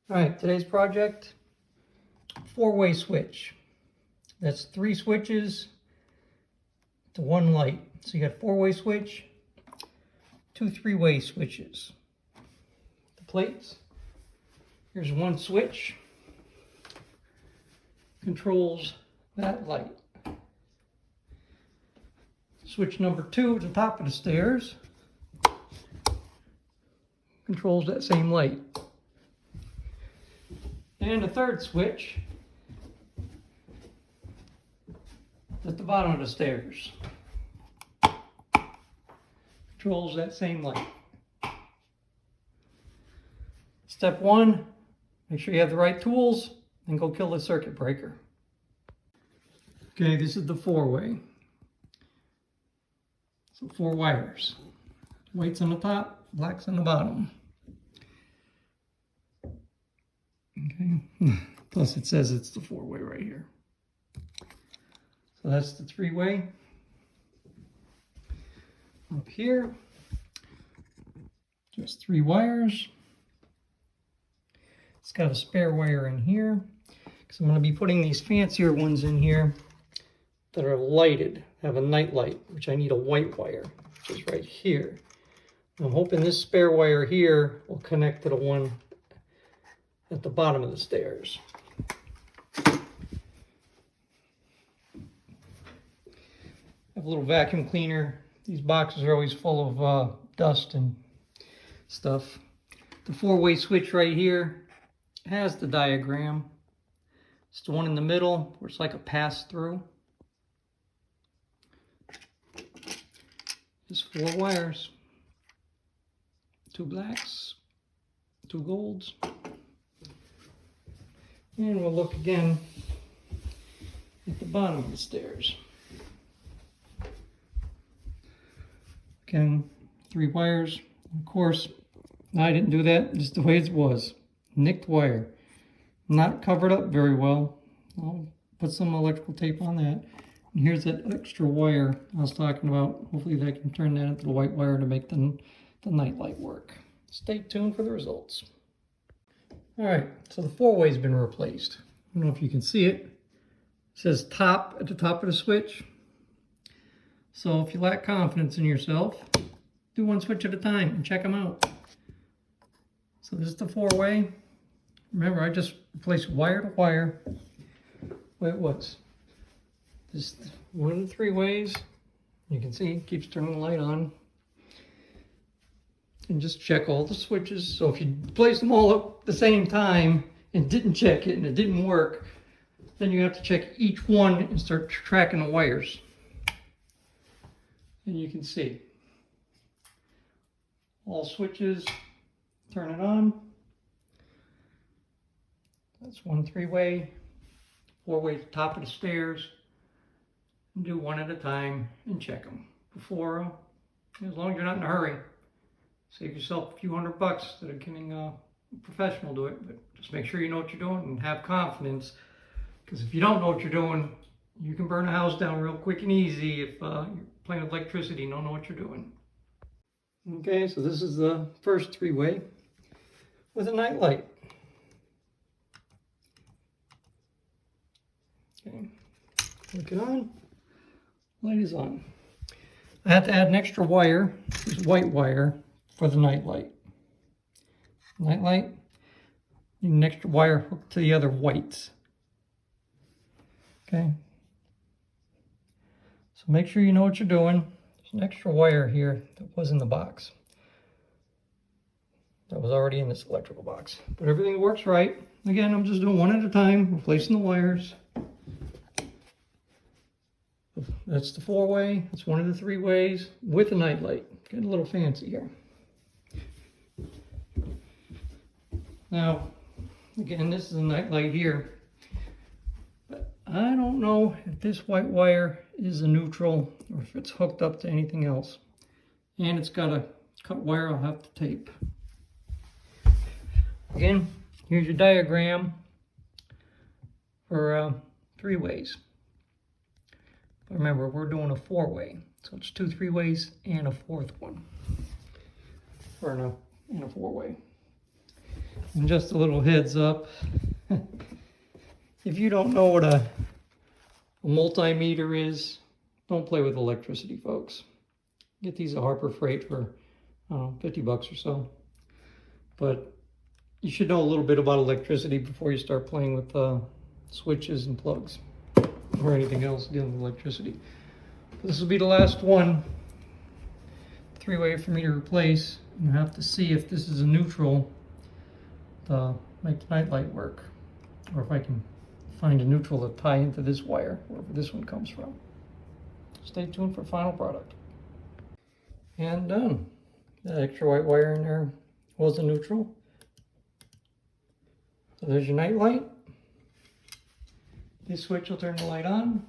All right, today's project, four-way switch. That's 3 switches to 1 light. So you got 4-way switch, 2 3-way switches. The plates, here's 1 switch, controls that light. Switch number 2 at the top of the stairs controls that same light. And the 3rd switch at the bottom of the stairs controls that same light. Step 1, make sure you have the right tools and go kill the circuit breaker. Okay, this is the 4-way. So 4 wires. White's on the top, black's on the bottom. Okay, plus it says it's the 4-way right here. So that's the 3-way. Up here, just 3 wires. It's got a spare wire in here, because I'm going to be putting these fancier ones in here that are lighted, have a night light, which I need a white wire, which is right here. I'm hoping this spare wire here will connect to the one at the bottom of the stairs. I have a little vacuum cleaner. These boxes are always full of dust and stuff. The 4-way switch right here has the diagram. It's the one in the middle where it's like a pass-through. Just 4 wires. 2 blacks, 2 golds. And we'll look again at the bottom of the stairs. Again, 3 wires. Of course, I didn't do that just the way it was. Nicked wire. Not covered up very well. I'll put some electrical tape on that. And here's that extra wire I was talking about. Hopefully I can turn that into the white wire to make the night light work. Stay tuned for the results. All right, so the 4-way's been replaced. I don't know if you can see it. It says top at the top of the switch. So if you lack confidence in yourself, do 1 switch at a time and check them out. So this is the 4-way. Remember, I just replaced wire to wire. Way it was. This is one of the 3 ways. You can see it keeps turning the light on. And just check all the switches. So if you place them all at the same time and didn't check it and it didn't work, then you have to check each one and start tracking the wires. And you can see all switches, turn it on. That's 1 3-way, 4-way at the top of the stairs. And do 1 at a time and check them before, as long as you're not in a hurry. Save yourself a few $100 instead of getting a professional do it, but just make sure you know what you're doing and have confidence. Because if you don't know what you're doing, you can burn a house down real quick and easy if you're playing with electricity and don't know what you're doing. Okay, so this is the first 3-way with a night light. Okay, click it on. Light is on. I had to add an extra wire, this white wire, for the night light. Night light, need an extra wire hooked to the other whites. Okay. So make sure you know what you're doing. There's an extra wire here that was in the box. That was already in this electrical box. But everything works right. Again, I'm just doing 1 at a time, replacing the wires. That's the 4-way. That's 1 of the 3 ways with a night light. Getting a little fancy here. Now, again, this is a night light here. But I don't know if this white wire is a neutral or if it's hooked up to anything else. And it's got a cut wire I'll have to tape. Again, here's your diagram for 3 ways. But remember, we're doing a 4-way. So it's 2 3-ways and a 4th one. Or in a 4-way. And just a little heads up, if you don't know what a multimeter is, don't play with electricity, folks. Get these at Harbor Freight for, I don't know, 50 bucks or so. But you should know a little bit about electricity before you start playing with switches and plugs or anything else dealing with electricity. This will be the last one, three-way for me to replace. You have to see if this is a neutral to make the nightlight work, or if I can find a neutral to tie into this wire, wherever this one comes from. Stay tuned for final product. And done. That extra white wire in there was a neutral. So there's your night light. This switch will turn the light on.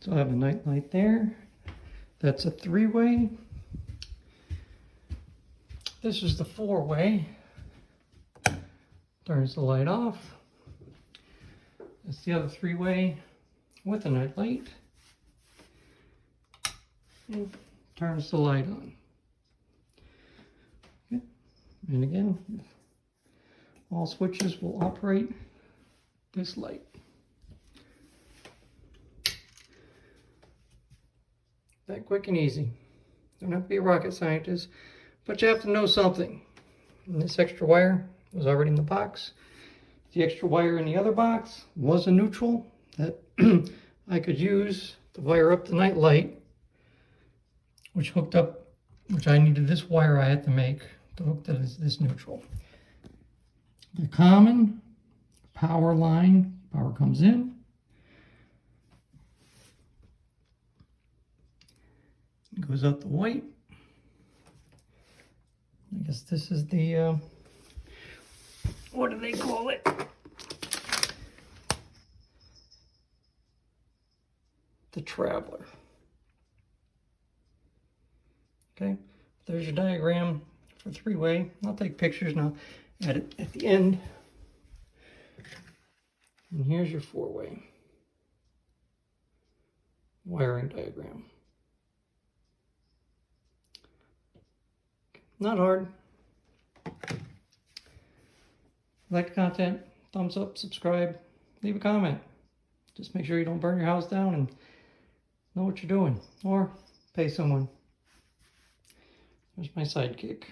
So I have a night light there. That's a three-way. This is the four-way. Turns the light off. That's the other three-way with a night light. And turns the light on. Okay. And again, all switches will operate this light. That quick and easy. Don't have to be a rocket scientist, but you have to know something. And this extra wire was already in the box. The extra wire in the other box was a neutral that I could use to wire up the night light, which I needed this wire I had to make to hook to this neutral. The common power line, power comes in. Goes out the white. I guess this is the, what do they call it? The traveler. Okay, there's your diagram for three-way. I'll take pictures and I'll add it at the end. And here's your four-way wiring diagram. Not hard. Like the content, thumbs up, subscribe, leave a comment. Just make sure you don't burn your house down and know what you're doing. Or pay someone. There's my sidekick.